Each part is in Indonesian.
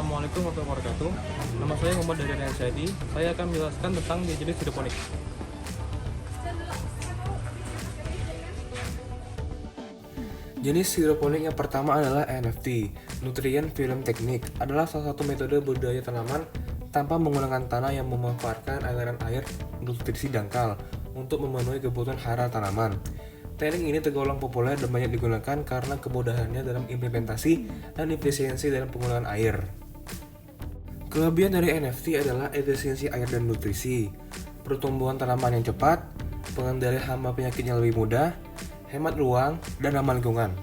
Assalamualaikum warahmatullahi wabarakatuh. Nama saya Muhammad dari Syadi. Saya akan menjelaskan tentang jenis hidroponik. Jenis hidroponik yang pertama adalah NFT, Nutrient Film Technique, adalah salah satu metode budidaya tanaman tanpa menggunakan tanah yang memanfaatkan aliran air nutrisi dangkal untuk memenuhi kebutuhan hara tanaman. Teknik ini tergolong populer dan banyak digunakan karena kemudahannya dalam implementasi dan efisiensi dalam penggunaan air. Kelebihan dari NFT adalah efisiensi air dan nutrisi, pertumbuhan tanaman yang cepat, pengendalian hama penyakit yang lebih mudah, hemat ruang, dan ramah lingkungan.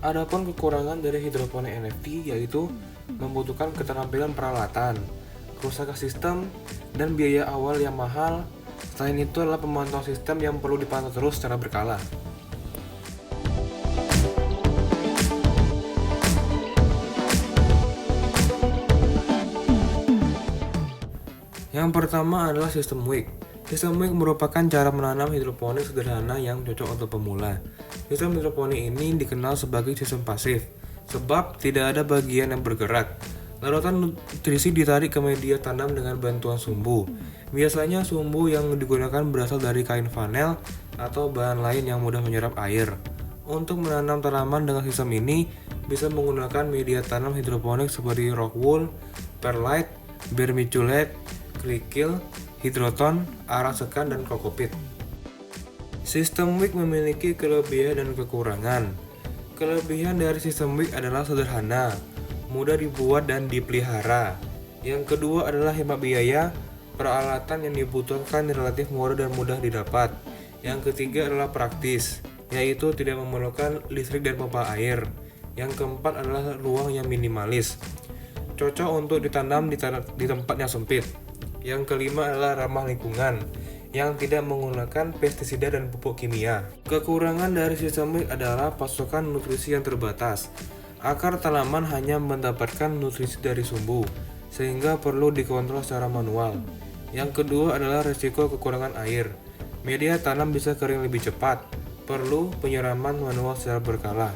Adapun kekurangan dari hidroponik NFT yaitu membutuhkan keterampilan peralatan, kerusakan sistem, dan biaya awal yang mahal. Selain itu adalah pemantauan sistem yang perlu dipantau terus secara berkala. Yang pertama adalah sistem Wick. Sistem Wick merupakan cara menanam hidroponik sederhana yang cocok untuk pemula. Sistem hidroponik ini dikenal sebagai sistem pasif, sebab tidak ada bagian yang bergerak. Larutan nutrisi ditarik ke media tanam dengan bantuan sumbu. Biasanya sumbu yang digunakan berasal dari kain flanel atau bahan lain yang mudah menyerap air. Untuk menanam tanaman dengan sistem ini, bisa menggunakan media tanam hidroponik seperti rock wool, perlite, vermiculite, kerikil, hidroton, arang sekan, dan kokopit. Sistem Wick memiliki kelebihan dan kekurangan. Kelebihan dari sistem Wick adalah sederhana, mudah dibuat dan dipelihara. Yang kedua adalah hemat biaya, peralatan yang dibutuhkan relatif murah dan mudah didapat. Yang ketiga adalah praktis, yaitu tidak memerlukan listrik dan pompa air. Yang keempat adalah ruang yang minimalis, cocok untuk ditanam di tempat yang sempit. Yang kelima adalah ramah lingkungan, yang tidak menggunakan pestisida dan pupuk kimia. Kekurangan dari sistem Wick adalah pasokan nutrisi yang terbatas. Akar tanaman hanya mendapatkan nutrisi dari sumbu, sehingga perlu dikontrol secara manual. Yang kedua adalah risiko kekurangan air. Media tanam bisa kering lebih cepat, perlu penyiraman manual secara berkala.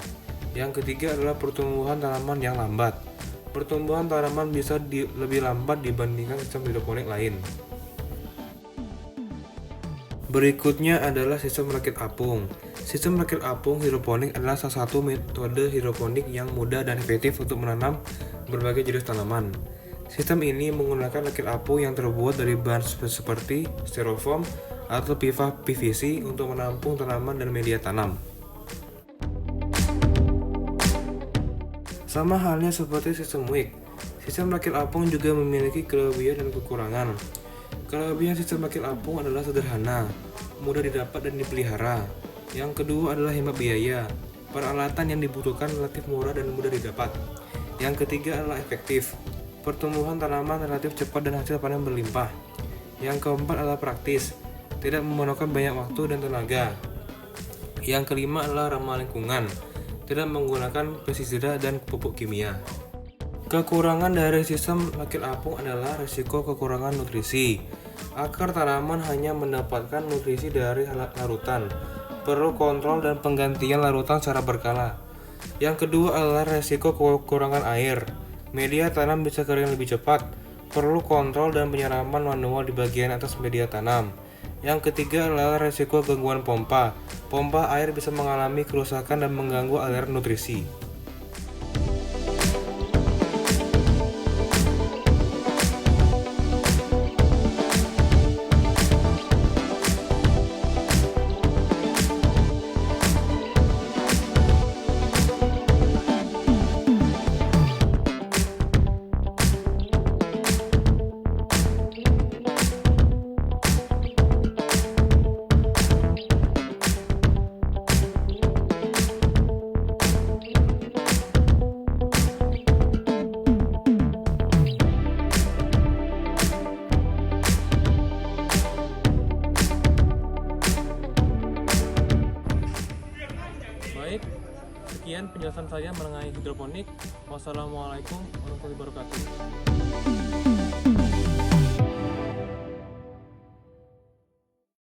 Yang ketiga adalah pertumbuhan tanaman yang lambat. Pertumbuhan tanaman bisa lebih lambat dibandingkan sistem hidroponik lain. Berikutnya adalah sistem rakit apung. Sistem rakit apung hidroponik adalah salah satu metode hidroponik yang mudah dan efektif untuk menanam berbagai jenis tanaman. Sistem ini menggunakan rakit apung yang terbuat dari bahan seperti styrofoam atau pipa PVC untuk menampung tanaman dan media tanam. Sama halnya seperti sistem Wick, sistem rakit apung juga memiliki kelebihan dan kekurangan. Kelebihan sistem rakit apung adalah sederhana, mudah didapat dan dipelihara. Yang kedua adalah hemat biaya, peralatan yang dibutuhkan relatif murah dan mudah didapat. Yang ketiga adalah efektif, pertumbuhan tanaman relatif cepat dan hasil panen berlimpah. Yang keempat adalah praktis, tidak memerlukan banyak waktu dan tenaga. Yang kelima adalah ramah lingkungan, tidak menggunakan pestisida dan pupuk kimia. Kekurangan dari sistem rakit apung adalah risiko kekurangan nutrisi. Akar tanaman hanya mendapatkan nutrisi dari larutan, perlu kontrol dan penggantian larutan secara berkala. Yang kedua adalah risiko kekurangan air. Media tanam bisa kering lebih cepat, perlu kontrol dan penyiraman manual di bagian atas media tanam. Yang ketiga adalah risiko gangguan pompa. Pompa air bisa mengalami kerusakan dan mengganggu aliran nutrisi. Baik, sekian penjelasan saya mengenai hidroponik. Wassalamualaikum warahmatullahi wabarakatuh.